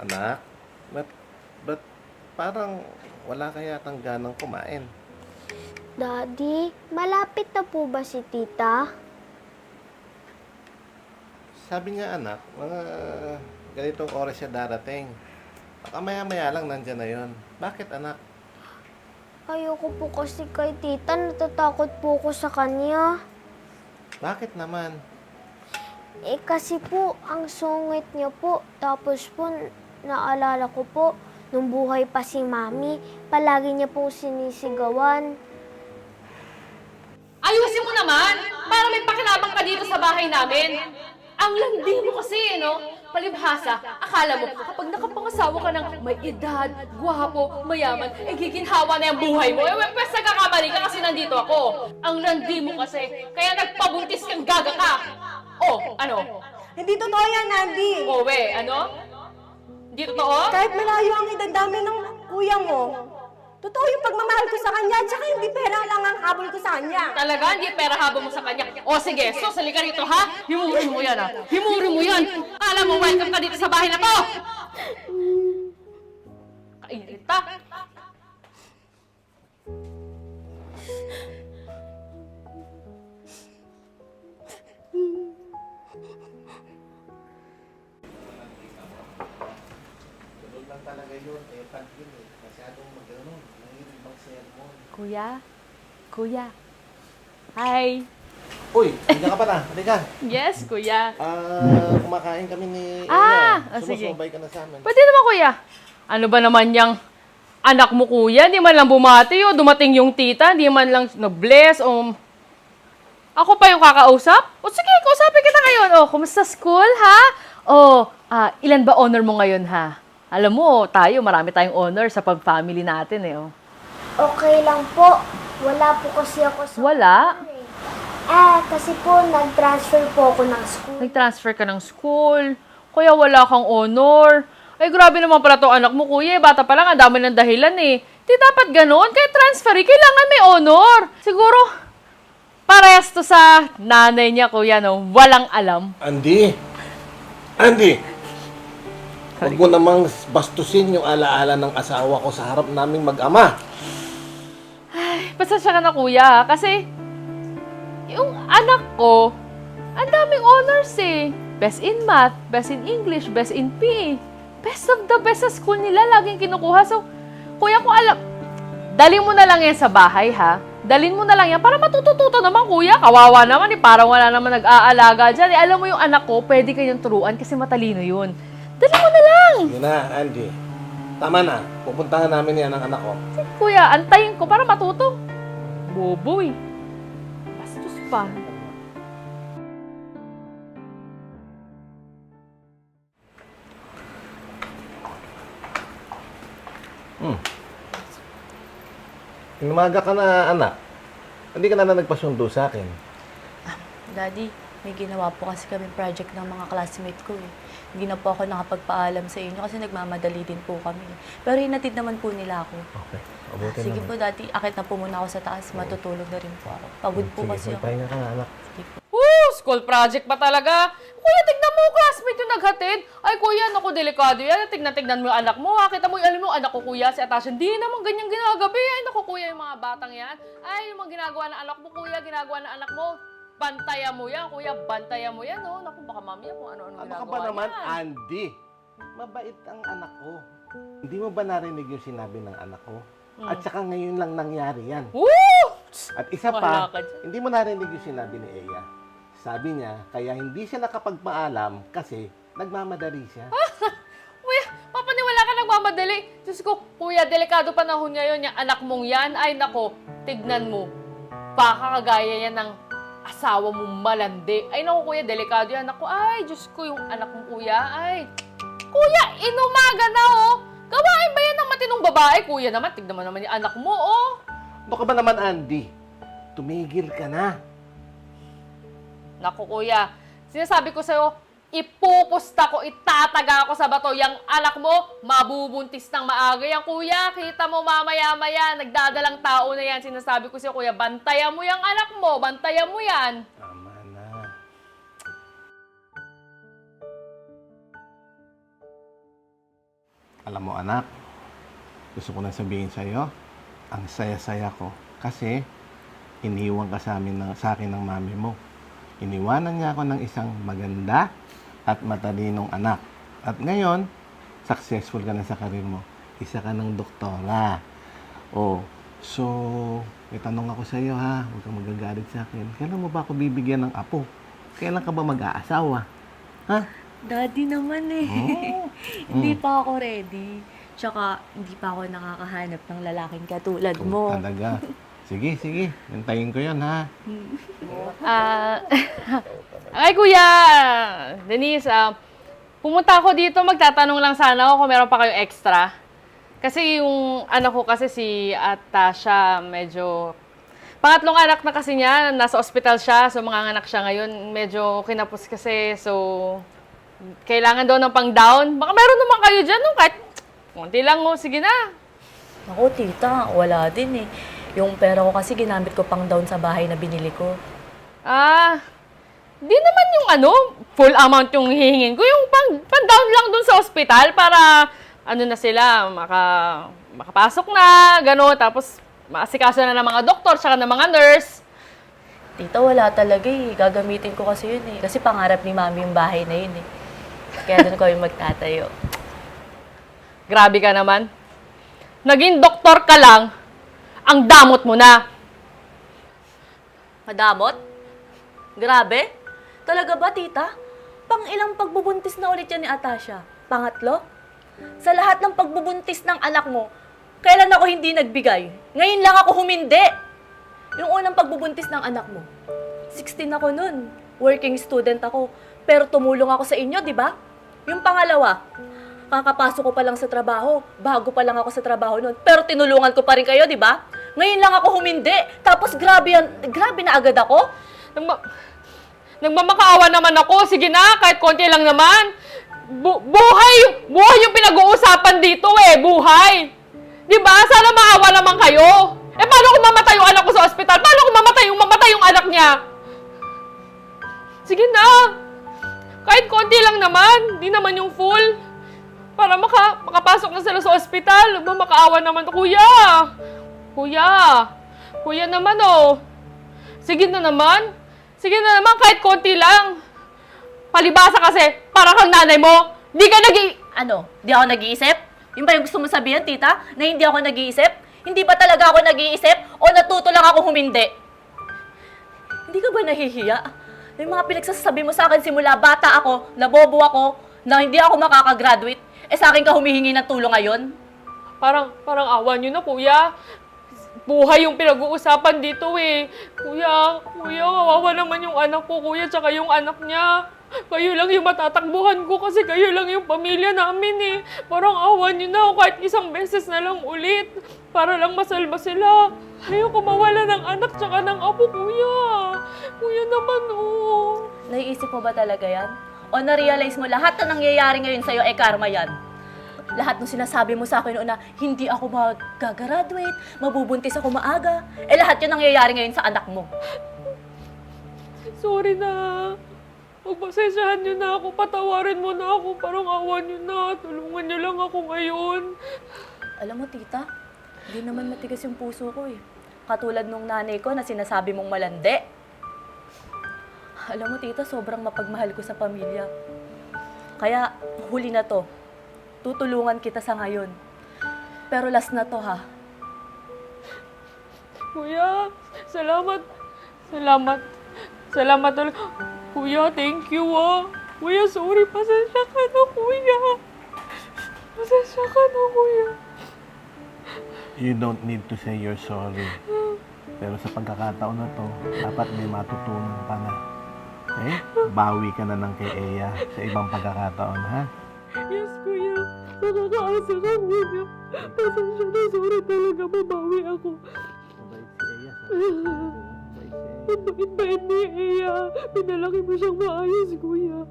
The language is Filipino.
Anak, ba't, ba't parang wala ka yatang ganang kumain? Daddy, malapit na po ba si tita? Sabi niya anak, mga ganitong oras siya darating. Baka maya-maya lang nandyan na yon. Bakit anak? Ayoko po kasi kay tita, natatakot po ko sa kanya. Bakit naman? Kasi po, ang sungit niya po. Tapos po, naalala ko po, nung buhay pa si Mami, palagi niya po sinisigawan. Ayusin mo naman! Para may pakinabang ka dito sa bahay namin. Ang landi mo kasi, no? Palibhasa, akala mo, kapag nakapangasawa ka ng may edad, gwapo, mayaman, giginhawa na yung buhay mo. Pwes nagkakamali ka kasi nandito ako. Ang landi mo kasi, kaya nagpabuntis kang gaga ka. Oh, ano? Hindi totoo yan, Andy. Oh, ano? Hindi totoo? Kahit malayo ang edad namin ng kuya mo, totoo yung pagmamahal ko sa kanya, tsaka hindi pera lang ang habol ko sa kanya. Talaga? Hindi pera habang mo sa kanya. O sige, so sali ka rito ha? Himurin mo yan ha? Himurin mo yan! Alam mo, welcome ka dito sa bahay na to! Kairita! Tulog lang talaga yun. Pag yun masyadong mag-ano, nangiribang sermon. Kuya? Kuya? Hi! Uy, hindi ka pa na. Halika. Yes, kuya. Kumakain kami ni sige. Sumusubay ka na sa amin. Pwede naman, kuya. Ano ba naman yung anak mo, kuya? Hindi man lang bumati o dumating yung tita, hindi man lang nag-bless o... Ako pa yung kakausap? O sige, kausapin kita ngayon. O, kumusta school, ha? O, ilan ba honor mo ngayon, ha? Alam mo, tayo, marami tayong honor sa pag-family natin, eh. Oh. Okay lang po. Wala po kasi ako sa... Wala? Kasi po, nag-transfer po ako ng school. Nag-transfer ka ng school, kaya wala kang honor. Ay, grabe naman pala to anak mo, kuya. Bata pa lang, ang dami ng dahilan eh. Di dapat ganon. Kaya transfer, kailangan may honor. Siguro, parehas to sa nanay niya, kuya, no? Walang alam. Andy! Andy! Huwag mo namang bastusin yung alaala ng asawa ko sa harap naming mag-ama. Pasensya ka na, kuya, ha? Kasi, yung anak ko, ang daming honors eh. Best in math, best in English, best in PE. Best of the best sa school nila, laging kinukuha. So, kuya, kung alam, dalhin mo na lang yan sa bahay, ha? Dalhin mo na lang yan para matututo naman, kuya. Kawawa naman eh, parang wala naman nag-aalaga dyan. Eh, alam mo yung anak ko, pwede kayong turuan kasi matalino yun. Dalhin mo na lang! Yun na, Andy. Tama na. Pupuntahan namin yan ang anak ko. Kuya, antayin ko para matuto. Bobo eh. Bastos pa. Inumaga ka na, anak. Hindi ka na nagpasundo sa akin. Daddy, may ginawa po kasi kami project ng mga classmate ko eh. Hindi na po ako nakapagpaalam sa inyo kasi nagmamadali din po kami. Pero hinatid naman po nila ako. Okay. Mabuti Sige naman. po, Daddy. Akit na po muna ako sa taas. Matutulog na rin po ako. Pagod po kasi Sige, ako. magpahinga ka na, anak. Woo! School project pa talaga. Kuya, tignan mo, classmate yung naghatid. Ay, kuya, naku, delikado yan. Tignan mo yung anak mo. Kita mo, alam mo, anak ko, kuya, si Atasha, hindi naman ganyan ginagabi. Ay, naku, kuya, yung mga batang yan. Ay, yung mga ginagawa ng anak mo, kuya, ginagawa ng anak mo. Bantayan mo yan, kuya, bantayan mo yan, oh. Naku, baka mamaya kung ano-ano Ano ka ginagawa ba naman, yan. Andy? Mabait ang anak ko. Hindi mo ba narinig yung sinabi ng anak ko? At saka ngayon lang nangyari yan. Woo! At isa Wala pa, ka dyan. hindi mo narinig yung sinabi ni Eya. Sabi niya, kaya hindi siya nakapagpaalam kasi nagmamadali siya. Kuya, papaniwala ka nagmamadali. Diyos ko, kuya, delikado panahon ngayon. Yung anak mong yan, ay nako, tignan mo. Baka kagaya yan ng asawa mong malandi. Ay nako, kuya, delikado yan. Ako, ay, Diyos ko, yung anak mong kuya, ay. Kuya, inumaga na, oh. Gawain ba yan ng matinong babae? Kuya naman, tignan mo naman yung anak mo, oh. Ano ka ba naman, Andy? Tumigil ka na. Naku, kuya, sinasabi ko sa'yo, ipupusta ko, itataga ko sa bato. Yang anak mo, mabubuntis ng maaga. Yang kuya, kita mo mamaya-maya, nagdadalang tao na yan. Sinasabi ko sa'yo, kuya, bantayan mo yung anak mo, bantayan mo yan. Tama na. Alam mo anak, gusto ko na sabihin sa'yo, ang saya-saya ko kasi iniwan ka sa akin ng mami mo. Iniwanan niya ako ng isang maganda at matalinong anak. At ngayon, successful ka na sa karir mo. Isa ka ng doktora. Oh, so, may tanong ako sa iyo ha. Huwag kang magagalit sa akin. Kailan mo ba ako bibigyan ng apo? Kailan ka ba mag-aasawa? Ha? Daddy naman eh. Oh. Hindi pa ako ready. Tsaka, hindi pa ako nakakahanap ng lalaking katulad mo. Talaga. Sige, sige. Hintayin ko yan ha. Ay, Kuya Denise, pumunta ako dito, magtatanong lang sana ako kung meron pa kayong extra. Kasi yung anak ko kasi si Atasha, medyo... Pangatlong anak na kasi niya, nasa ospital siya, so manganganak siya ngayon. Medyo kinapos kasi, so... Kailangan daw ng pang-down. Baka meron naman kayo dyan, no? Kahit konti lang, oh. Sige na. Ako, tita, wala din eh. Yung pera ko kasi ginamit ko pang down sa bahay na binili ko. Di naman yung full amount yung hihingin ko. Yung pang-down lang dun sa ospital para, na sila, makapasok na, gano'n. Tapos, maasikaso na ng mga doktor, tsaka ng mga nurse. Tita, wala talaga eh. Gagamitin ko kasi yun eh. Kasi pangarap ni mami yung bahay na yun eh. Kaya doon ko yung magtatayo. Grabe ka naman. Naging doktor ka lang, ang damot mo na. Madamot? Grabe? Talaga ba, tita? Pang ilang pagbubuntis na ulit yan ni Atasha? Pangatlo? Sa lahat ng pagbubuntis ng anak mo, kailan ako hindi nagbigay? Ngayon lang ako humindi. Yung unang pagbubuntis ng anak mo, 16 ako nun. Working student ako. Pero tumulong ako sa inyo, di ba? Yung pangalawa, kakapasok ko pa lang sa trabaho. Bago pa lang ako sa trabaho nun. Pero tinulungan ko pa rin kayo, di ba? Ngayon lang ako humindi. Tapos grabe na agad ako. Nagmamakaawa naman ako. Sige na, kahit konti lang naman. Buhay yung pinag-uusapan dito eh. Buhay. Di ba? Sana maawa naman kayo. Eh, paano kung mamatay yung anak ko sa ospital? Paano kung mamatay yung anak niya? Sige na. Kahit konti lang naman. Di naman yung full. Para makapasok na sila sa ospital. Makaawa naman. Kuya naman oh. Sige na naman. Kahit konti lang. Palibasa kasi, para kang nanay mo. Di ka Ano? Di ako nag-iisip? Yung ba yung gusto mo sabihin, tita? Na hindi ako nag-iisip? Hindi ba talaga ako nag-iisip? O natuto lang ako humindi? Hindi ka ba nahihiya? Yung mga pinagsasabi mo sa akin simula bata ako, nabobo ako, na hindi ako makakagraduate, eh sa akin ka humihingi ng tulong ngayon? Parang awa nyo na, kuya. Buhay yung pinag-uusapan dito eh. Kuya, kawawa naman yung anak ko, kuya, tsaka yung anak niya. Kayo lang yung matatakbuhan ko kasi kayo lang yung pamilya namin eh. Parang awa nyo na kahit isang beses na lang ulit. Para lang masalba sila. Ayoko mawala ng anak tsaka ng apo, kuya. Kuya naman oh. Naiisip mo ba talaga yan? O na-realize mo lahat na nangyayari ngayon sa'yo eh karma yan? Lahat ng sinasabi mo sa akin noon na hindi ako mag-graduate, mabubuntis ako maaga, eh lahat yun nangyayari ngayon sa anak mo. Sorry na. Pagpasensyahan nyo na ako, patawarin mo na ako, parang awa nyo na, tulungan nyo lang ako ngayon. Alam mo, tita, hindi naman matigas yung puso ko eh. Katulad nung nanay ko na sinasabi mong malandi. Alam mo, tita, sobrang mapagmahal ko sa pamilya. Kaya, huli na to. Tutulungan kita sa ngayon. Pero last na to, ha? Kuya, salamat ulit. Kuya, thank you ah. Kuya, sorry, pasensya ka na, kuya. You don't need to say you're sorry. Pero sa pagkakataon na to, dapat may matutunan ka na. Okay? Bawi ka na ng kay Eya sa ibang pagkakataon, ha? Yes, kuya. Nakakaasa ka, kuya. Pasensya na, sorry talaga, mabawi ako. Mabait si Eya. Mabait si Eya. Ang bait ni Eya. Pinalaki mo siyang maayos, kuya.